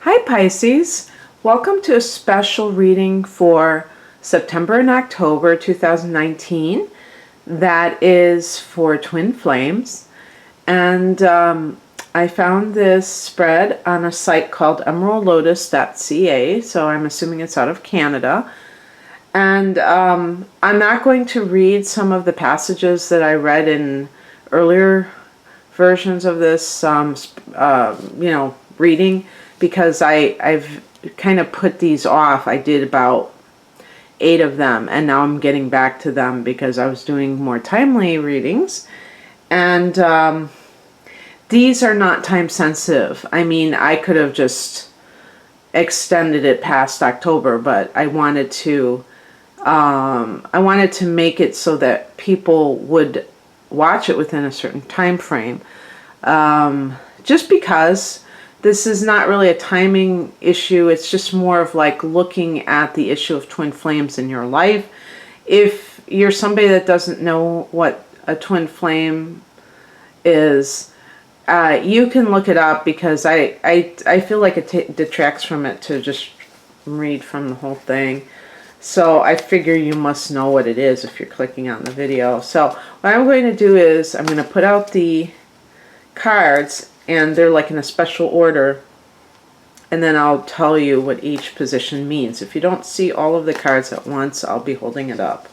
Hi Pisces, welcome to a special reading for September and October 2019 that is for twin flames. And I found this spread on a site called emeraldlotus.ca, so I'm assuming it's out of Canada. And I'm not going to read some of the passages that I read in earlier versions of this reading, because I've kind of put these off. I did about 8 of them, and now I'm getting back to them because I was doing more timely readings. And these are not time sensitive. I mean, I could have just extended it past October, but I wanted to make it so that people would watch it within a certain time frame. Just because this is not really a timing issue, it's just more of like looking at the issue of twin flames in your life. If you're somebody that doesn't know what a twin flame is, you can look it up, because I feel like it detracts from it to just read from the whole thing. So I figure you must know what it is if you're clicking on the video. So what I'm going to do is I'm going to put out the cards, and they're like in a special order, and then I'll tell you what each position means. If you don't see all of the cards at once, I'll be holding it up.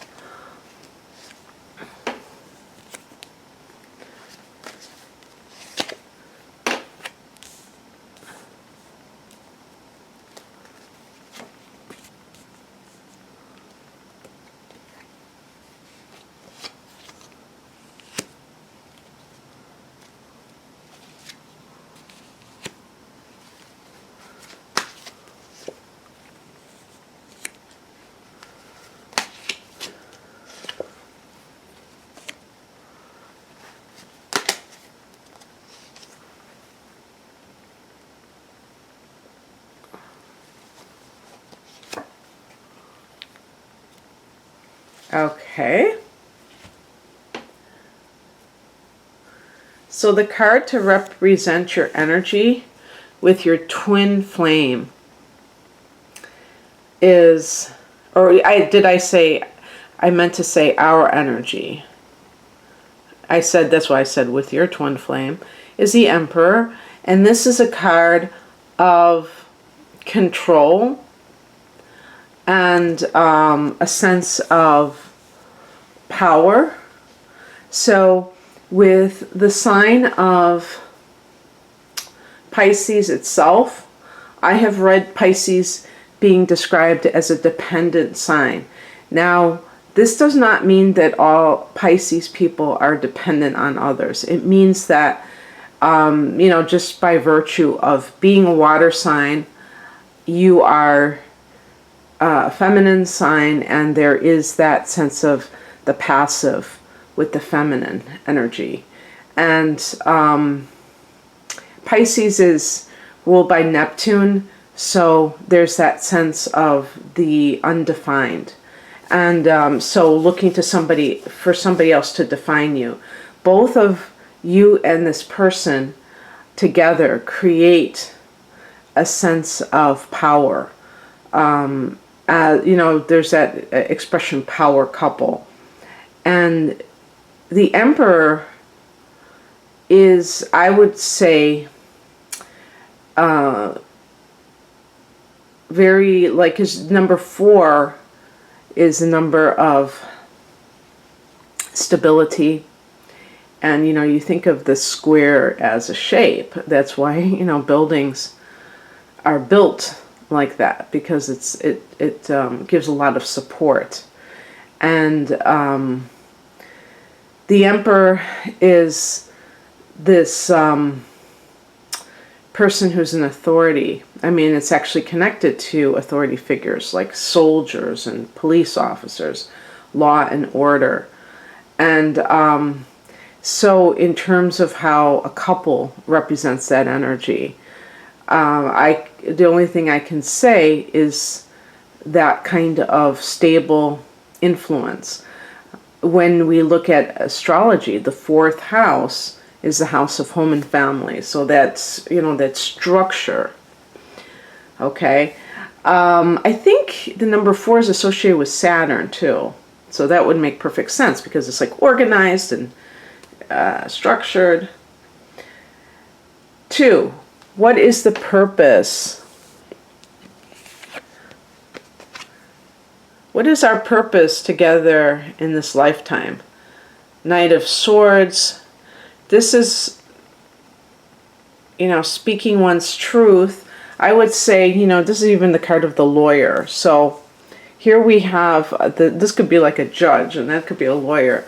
Okay. So the card to represent your energy with your twin flame is, I meant to say our energy. That's why I said with your twin flame, is the Emperor. And this is a card of control and a sense of power. So with the sign of Pisces itself, I have read Pisces being described as a dependent sign. Now, this does not mean that all Pisces people are dependent on others. It means that, just by virtue of being a water sign, you are a feminine sign, and there is that sense of the passive with the feminine energy. And Pisces is ruled by Neptune, so there's that sense of the undefined. And so looking to for somebody else to define you. Both of you and this person together create a sense of power. There's that expression, power couple. And the Emperor is, I would say, very, like, his number 4 is a number of stability. And, you think of the square as a shape. That's why, buildings are built like that, because it gives a lot of support. And the Emperor is this person who's an authority. I mean, it's actually connected to authority figures like soldiers and police officers, law and order. And so in terms of how a couple represents that energy, the only thing I can say is that kind of stable influence. When we look at astrology, the 4th house is the house of home and family. So that's, that structure. Okay. I think the number 4 is associated with Saturn too. So that would make perfect sense because it's like organized and structured. 2, what is the purpose? What is our purpose together in this lifetime? Knight of Swords. This is, speaking one's truth. I would say, this is even the card of the lawyer. So here we have, this could be like a judge, and that could be a lawyer.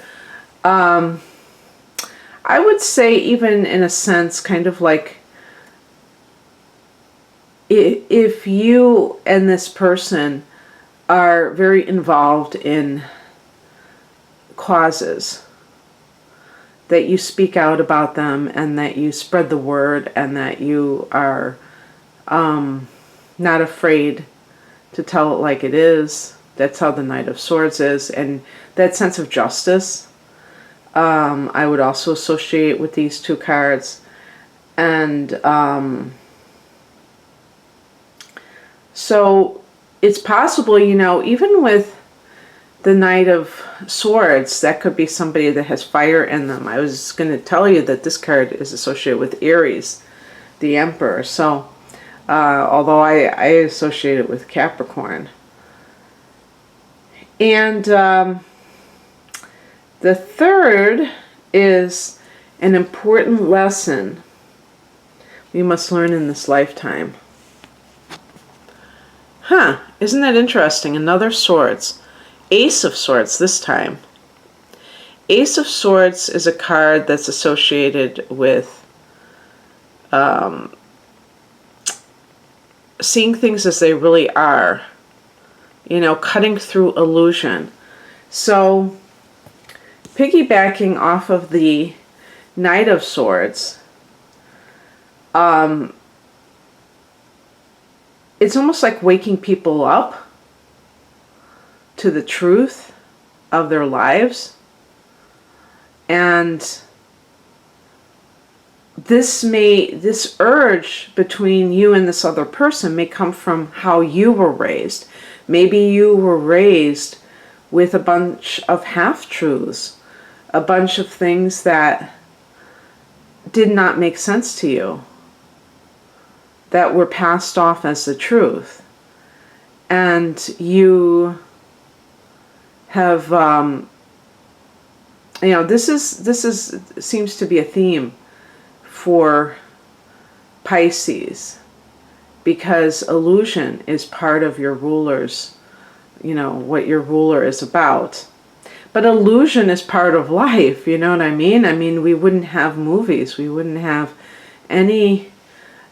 I would say even in a sense, kind of like, if you and this person are very involved in causes, that you speak out about them and that you spread the word and that you are not afraid to tell it like it is. That's how the Knight of Swords is. And that sense of justice, I would also associate with these 2 cards. And so it's possible, even with the Knight of Swords, that could be somebody that has fire in them. I was going to tell you that this card is associated with Aries, the Emperor. So, although I associate it with Capricorn. And the 3rd is an important lesson we must learn in this lifetime. Huh, isn't that interesting? Another Swords. Ace of Swords this time. Ace of Swords is a card that's associated with seeing things as they really are. Cutting through illusion. So, piggybacking off of the Knight of Swords, it's almost like waking people up to the truth of their lives. And this urge between you and this other person may come from how you were raised. Maybe you were raised with a bunch of half-truths, a bunch of things that did not make sense to you, that were passed off as the truth. And you have, this seems to be a theme for Pisces, because illusion is part of your ruler's, what your ruler is about. But illusion is part of life, you know what I mean? I mean, we wouldn't have movies, we wouldn't have any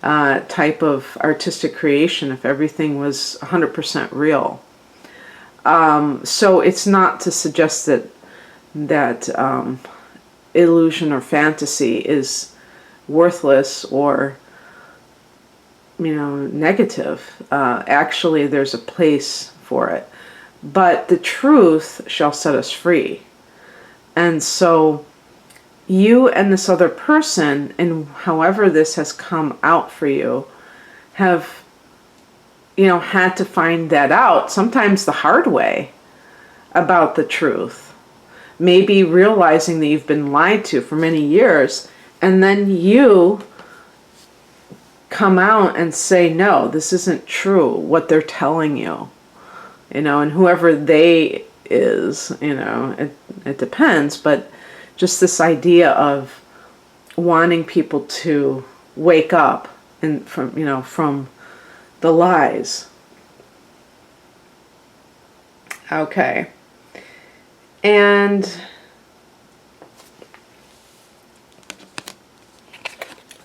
type of artistic creation if everything was 100% real. So it's not to suggest that illusion or fantasy is worthless or negative. Actually, there's a place for it. But the truth shall set us free. And so you and this other person, and however this has come out for you, have, had to find that out, sometimes the hard way, about the truth. Maybe realizing that you've been lied to for many years, and then you come out and say, no, this isn't true, what they're telling you. And whoever they is, it depends, but just this idea of wanting people to wake up and from the lies. Okay. And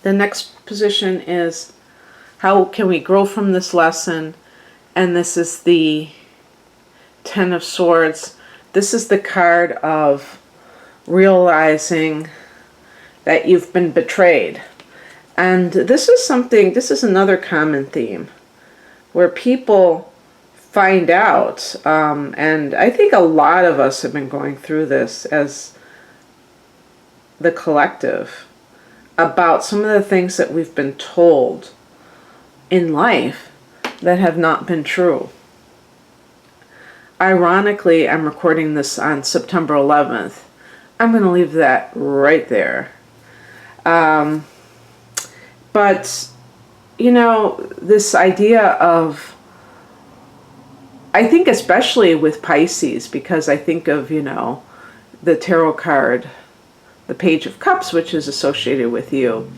the next position is, how can we grow from this lesson? And this is the Ten of Swords. This is the card of realizing that you've been betrayed. And this is another common theme where people find out, and I think a lot of us have been going through this as the collective, about some of the things that we've been told in life that have not been true. Ironically, I'm recording this on September 11th. I'm going to leave that right there. But, you know, this idea of, I think especially with Pisces, because I think of, you know, the tarot card, the Page of Cups, which is associated with you.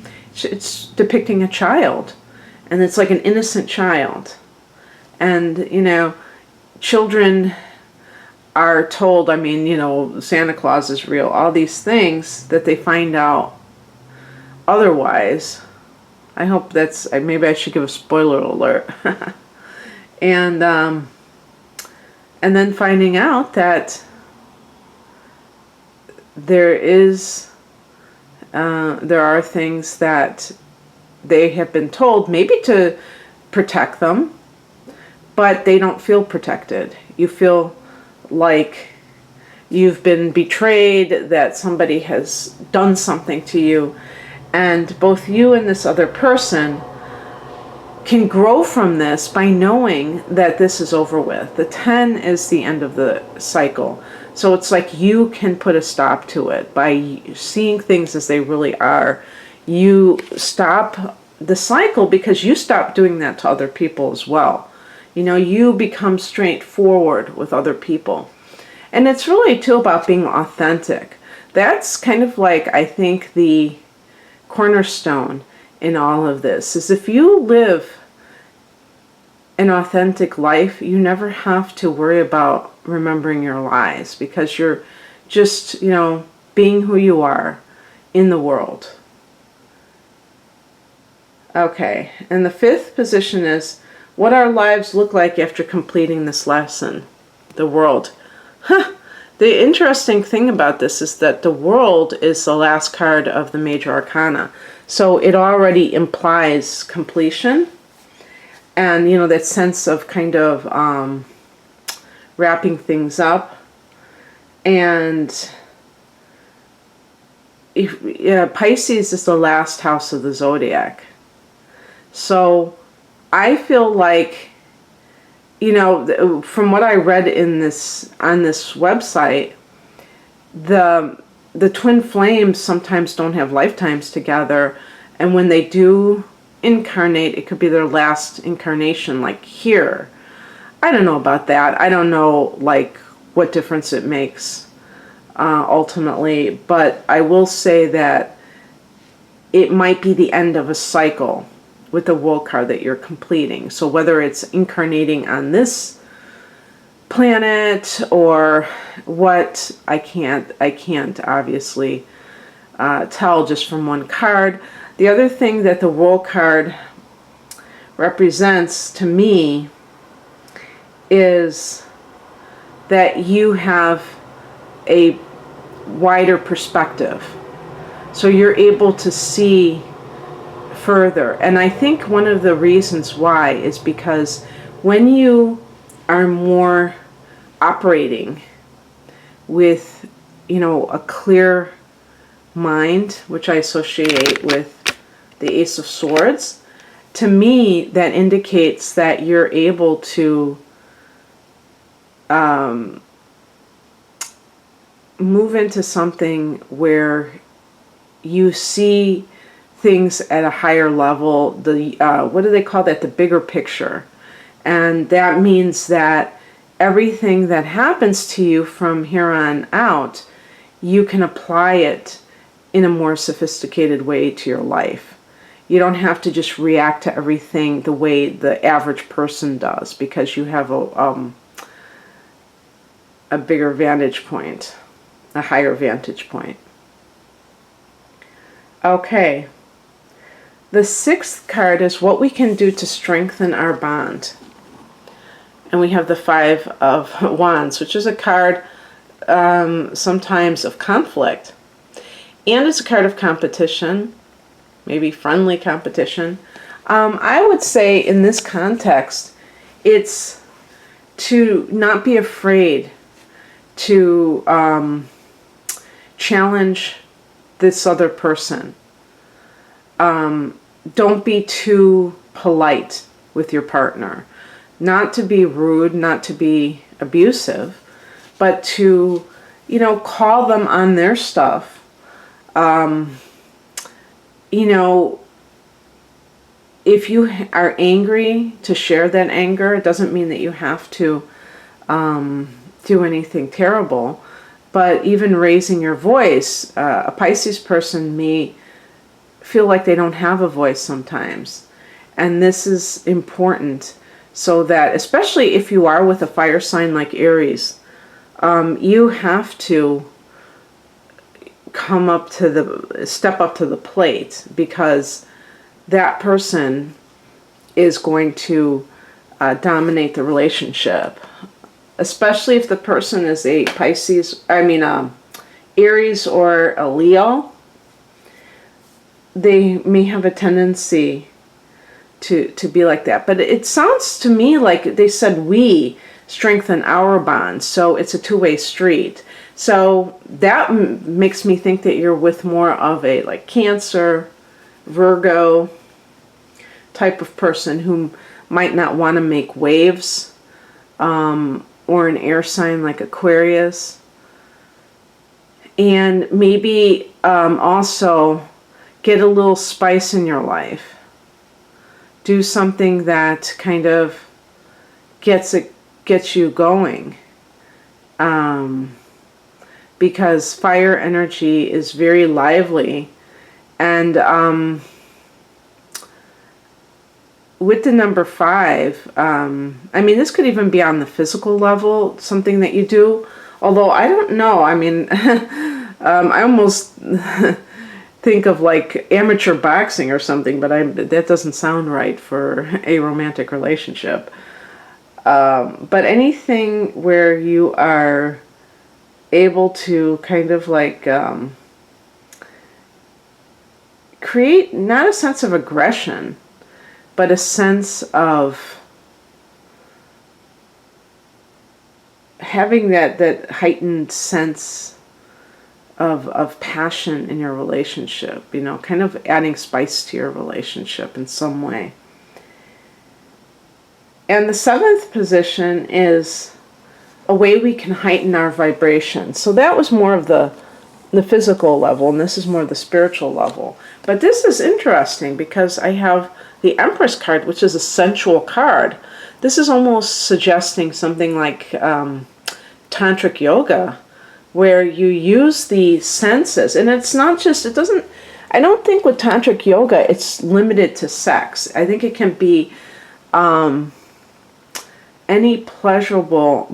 It's depicting a child, and it's like an innocent child. And, you know, children are told, I mean, you know, Santa Claus is real, all these things that they find out otherwise. I hope that's, maybe I should give a spoiler alert. And then finding out that there are things that they have been told, maybe to protect them, but they don't feel protected. You feel like you've been betrayed, that somebody has done something to you, and both you and this other person can grow from this by knowing that this is over with. The 10 is the end of the cycle. So it's like you can put a stop to it by seeing things as they really are. You stop the cycle because you stop doing that to other people as well. You know, you become straightforward with other people. And it's really too about being authentic. That's kind of like, I think, the cornerstone in all of this is if you live an authentic life, you never have to worry about remembering your lies, because you're just, you know, being who you are in the world. Okay, and the fifth position is what our lives look like after completing this lesson. The world. The interesting thing about this is that the world is the last card of the major arcana. So it already implies completion. And, you know, that sense of kind of wrapping things up. And Pisces is the last house of the zodiac. So I feel like, you know, from what I read in this on this website, the twin flames sometimes don't have lifetimes together, and when they do incarnate, it could be their last incarnation, like here. I don't know about that. I don't know, like, what difference it makes ultimately, but I will say that it might be the end of a cycle with the World card that you're completing. So whether it's incarnating on this planet or what, I can't obviously tell just from one card. The other thing that the World card represents to me is that you have a wider perspective. So you're able to see further. And I think one of the reasons why is because when you are more operating with, you know, a clear mind, which I associate with the Ace of Swords, to me that indicates that you're able to move into something where you see things at a higher level, the what do they call that, the bigger picture. And that means that everything that happens to you from here on out, you can apply it in a more sophisticated way to your life. You don't have to just react to everything the way the average person does, because you have a bigger vantage point, a higher vantage point. Okay. The sixth card is what we can do to strengthen our bond. And we have the Five of Wands, which is a card sometimes of conflict. And it's a card of competition, maybe friendly competition. I would say in this context, it's to not be afraid to challenge this other person. Don't be too polite with your partner. Not to be rude, not to be abusive, but to, call them on their stuff. If you are angry, to share that anger. It doesn't mean that you have to do anything terrible, but even raising your voice, a Pisces person may feel like they don't have a voice sometimes. And this is important, so that, especially if you are with a fire sign like Aries, you have to step up to the plate, because that person is going to dominate the relationship. Especially if the person is a Aries or a Leo, they may have a tendency to be like that. But it sounds to me like they said we strengthen our bonds, so it's a two-way street. So that makes me think that you're with more of a like Cancer, Virgo type of person who might not want to make waves, or an air sign like Aquarius. And maybe also get a little spice in your life. Do something that kind of gets you going. Because fire energy is very lively. And with the number 5, this could even be on the physical level, something that you do. Although I don't know. I almost think of like amateur boxing or something, but that doesn't sound right for a romantic relationship. But anything where you are able to kind of like create not a sense of aggression, but a sense of having that heightened sense of passion in your relationship, kind of adding spice to your relationship in some way. And the 7th position is a way we can heighten our vibration. So that was more of the physical level, and this is more the spiritual level. But this is interesting because I have the Empress card, which is a sensual card. This is almost suggesting something like tantric yoga, where you use the senses. And it's not just, I don't think with tantric yoga it's limited to sex. I think it can be any pleasurable,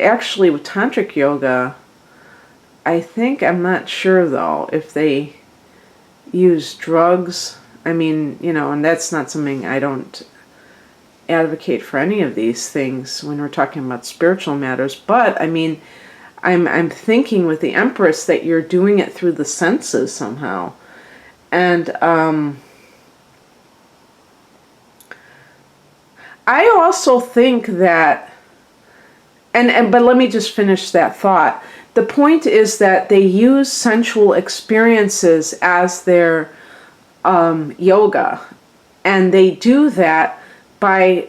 actually with tantric yoga, I'm not sure though if they use drugs. And that's not something, I don't advocate for any of these things when we're talking about spiritual matters. But I'm thinking with the Empress that you're doing it through the senses somehow. And I also think that, but let me just finish that thought. The point is that they use sensual experiences as their yoga, and they do that by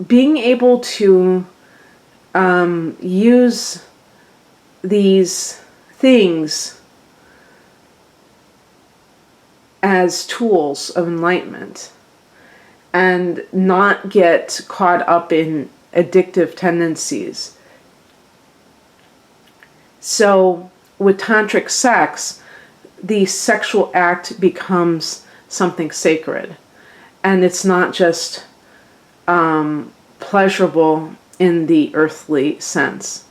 being able to use these things as tools of enlightenment and not get caught up in addictive tendencies. So with tantric sex, the sexual act becomes something sacred, and it's not just pleasurable in the earthly sense,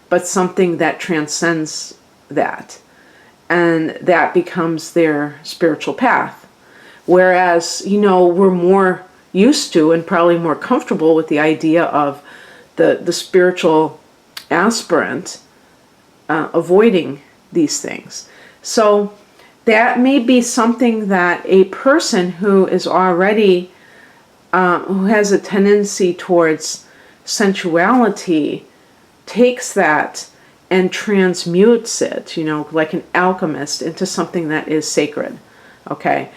but something that transcends that, and that becomes their spiritual path. Whereas, we're more used to and probably more comfortable with the idea of the spiritual aspirant avoiding these things. So that may be something that a person who is already, who has a tendency towards sensuality, takes that and transmutes it, like an alchemist, into something that is sacred. Okay?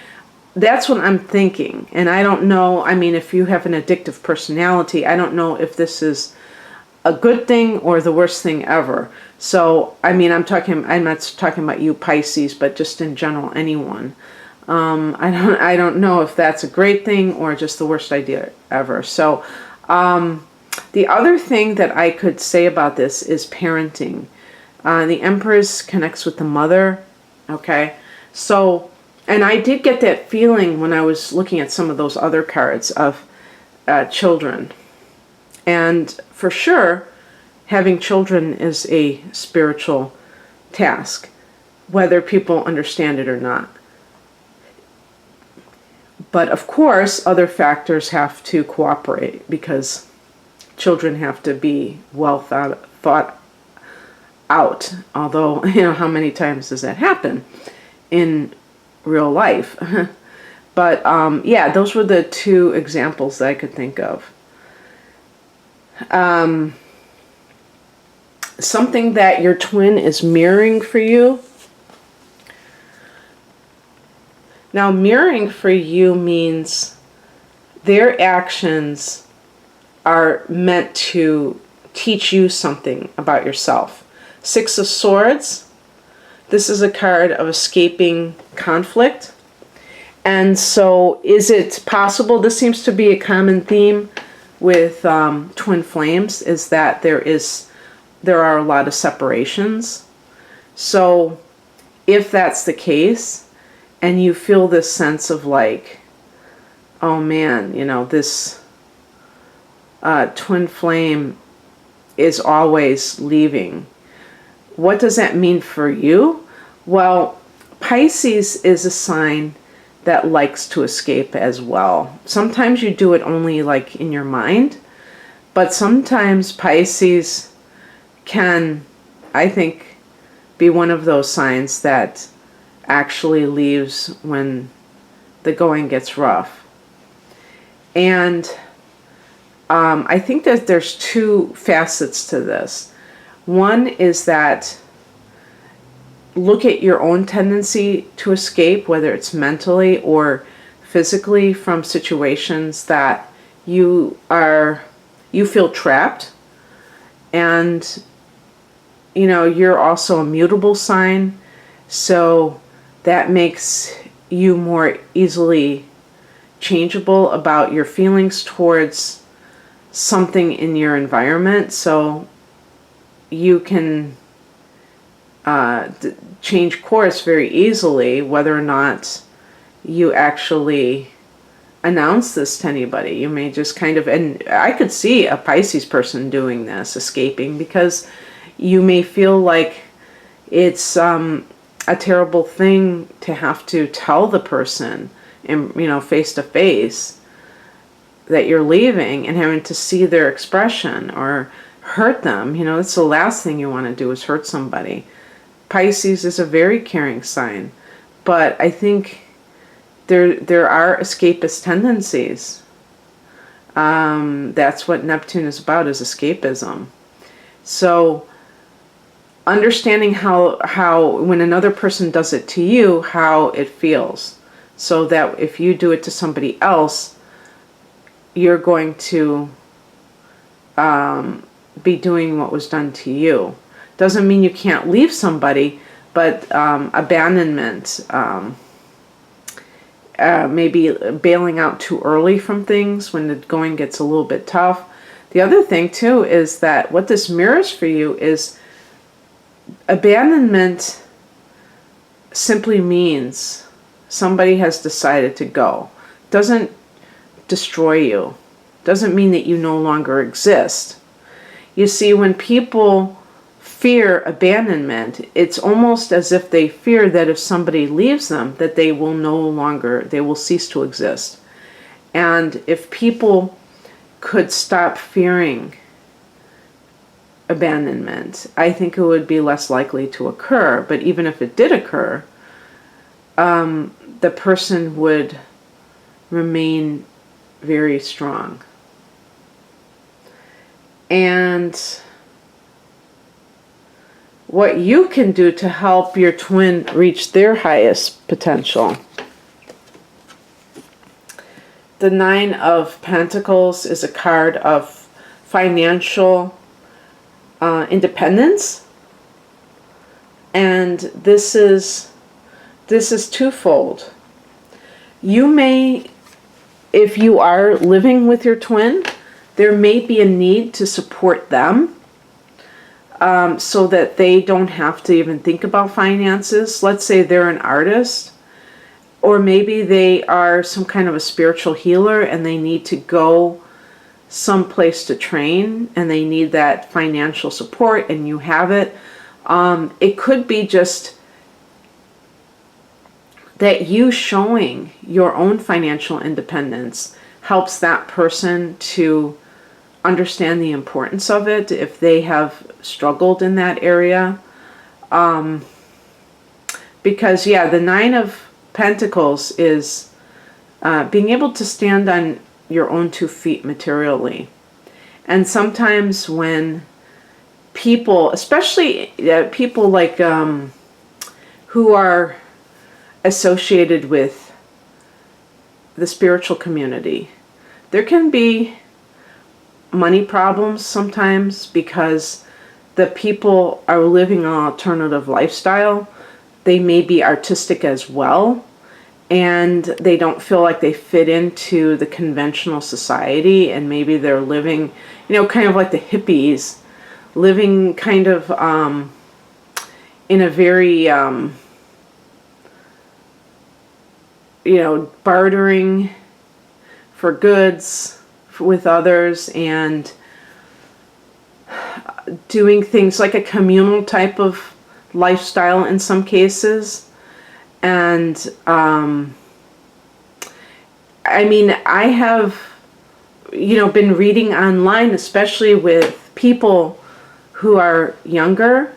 that's what I'm thinking. And I don't know, I mean, if you have an addictive personality, I don't know if this is a good thing or the worst thing ever. So, I mean, I'm not talking about you Pisces, but just in general, anyone. I don't know if that's a great thing or just the worst idea ever. So, the other thing that I could say about this is parenting. The Empress connects with the mother. Okay. So, and I did get that feeling when I was looking at some of those other cards of children. And for sure, having children is a spiritual task, whether people understand it or not. But of course, other factors have to cooperate because children have to be well thought out. Although, how many times does that happen in real life? But yeah, those were the two examples that I could think of. Something that your twin is mirroring for you. Now, mirroring for you means their actions are meant to teach you something about yourself. Six of Swords. This is a card of escaping conflict. And so is it possible, this seems to be a common theme with twin flames, is that there are a lot of separations. So if that's the case, and you feel this sense of like, oh man, this twin flame is always leaving. What does that mean for you? Well, Pisces is a sign that likes to escape as well. Sometimes you do it only like in your mind, but sometimes Pisces can, I think, be one of those signs that actually leaves when the going gets rough. And I think that there's two facets to this. One is that look at your own tendency to escape, whether it's mentally or physically, from situations that you feel trapped. And you're also a mutable sign, so that makes you more easily changeable about your feelings towards something in your environment. So you can change course very easily, whether or not you actually announce this to anybody. You may just kind of, and I could see a Pisces person doing this, escaping, because you may feel like it's a terrible thing to have to tell the person, and face to face, that you're leaving, and having to see their expression or hurt them. That's the last thing you want to do, is hurt somebody. Pisces is a very caring sign, but I think there are escapist tendencies. That's what Neptune is about, is escapism. So understanding how when another person does it to you, how it feels, so that if you do it to somebody else, you're going to be doing what was done to you. Doesn't mean you can't leave somebody, but abandonment, maybe bailing out too early from things when the going gets a little bit tough. The other thing too is that what this mirrors for you is abandonment simply means somebody has decided to go. Doesn't destroy you. Doesn't mean that you no longer exist. You see, when people fear abandonment, it's almost as if they fear that if somebody leaves them, that they will cease to exist. And if people could stop fearing abandonment, I think it would be less likely to occur. But even if it did occur, the person would remain very strong. And what you can do to help your twin reach their highest potential the Nine of Pentacles is a card of financial independence, and this is twofold. You may, if you are living with your twin, there may be a need to support them so that they don't have to even think about finances. Let's say they're an artist, or maybe they are some kind of a spiritual healer and they need to go someplace to train and they need that financial support and you have it. It could be just that you showing your own financial independence helps that person to understand the importance of it if they have struggled in that area. Because, yeah, the Nine of Pentacles is being able to stand on your own 2 feet materially. And sometimes when people, especially people like who are associated with the spiritual community, there can be money problems sometimes because the people are living an alternative lifestyle. They may be artistic as well, and they don't feel like they fit into the conventional society, and maybe they're living, you know, kind of like the hippies, living kind of in a very you know, bartering for goods with others and doing things like a communal type of lifestyle in some cases. And I mean, I have, you know, been reading online, especially with people who are younger,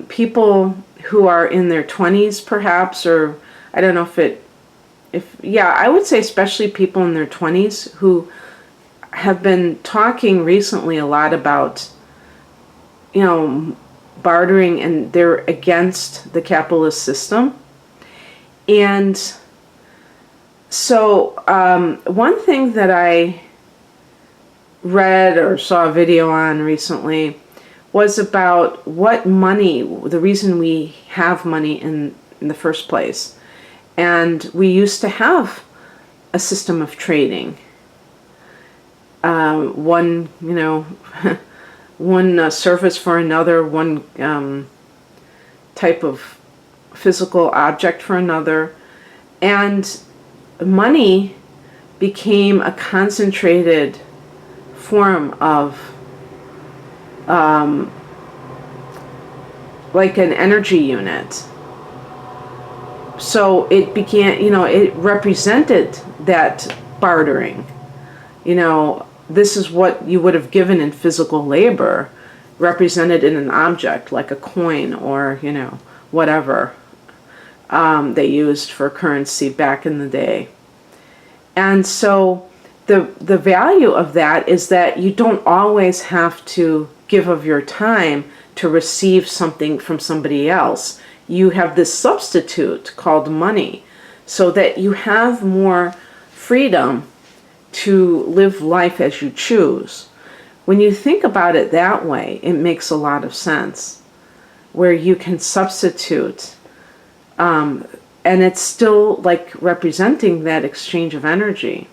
people who are in their 20s perhaps, or I don't know yeah, I would say especially people in their 20s who have been talking recently a lot about, you know, bartering, and they're against the capitalist system. And so one thing that I read or saw a video on recently was about what money, the reason we have money in the first place. And we used to have a system of trading. One, you know, one service for another, one type of physical object for another. And money became a concentrated form of like an energy unit. So it began, you know, it represented that bartering. You know, this is what you would have given in physical labor, represented in an object like a coin or, you know, whatever they used for currency back in the day. And so the value of that is that you don't always have to give of your time to receive something from somebody else. You have this substitute called money, so that you have more freedom to live life as you choose. When you think about it that way, it makes a lot of sense, where you can substitute, and it's still like representing that exchange of energy.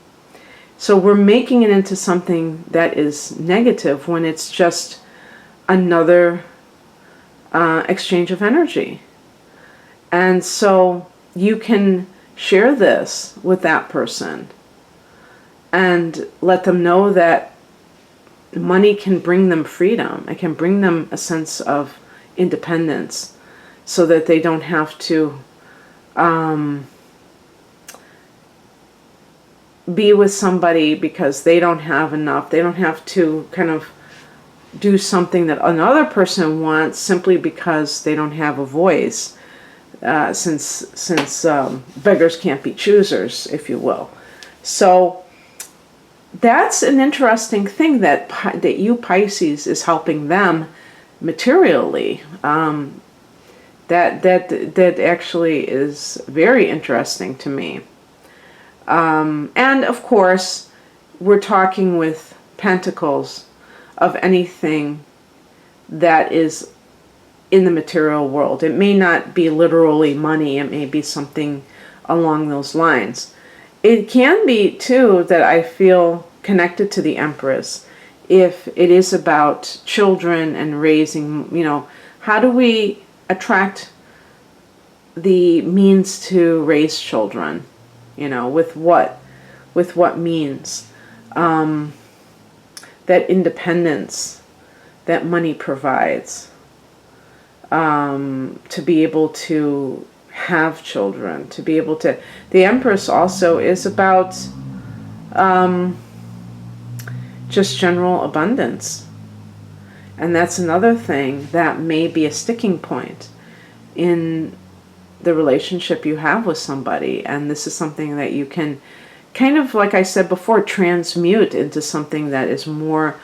So we're making it into something that is negative when it's just another exchange of energy. And so you can share this with that person and let them know that money can bring them freedom. It can bring them a sense of independence so that they don't have to be with somebody because they don't have enough. They don't have to kind of do something that another person wants simply because they don't have a voice. Since beggars can't be choosers, if you will. So that's an interesting thing that you, Pisces, is helping them materially. That actually is very interesting to me. And of course, we're talking with pentacles of anything that is in the material world. It may not be literally money. It may be something along those lines. It can be, too, that I feel connected to the Empress if it is about children and raising, how do we attract the means to raise children? With what? With what means? That independence that money provides, to be able to have children, to be able to... The Empress also is about just general abundance. And that's another thing that may be a sticking point in the relationship you have with somebody. And this is something that you can kind of, like I said before, transmute into something that is more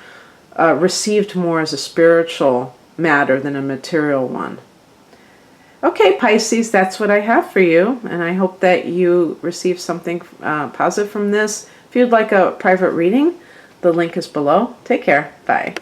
received more as a spiritual matter than a material one. Okay, Pisces, that's what I have for you, and I hope that you receive something positive from this. If you'd like a private reading, the link is below. Take care. Bye.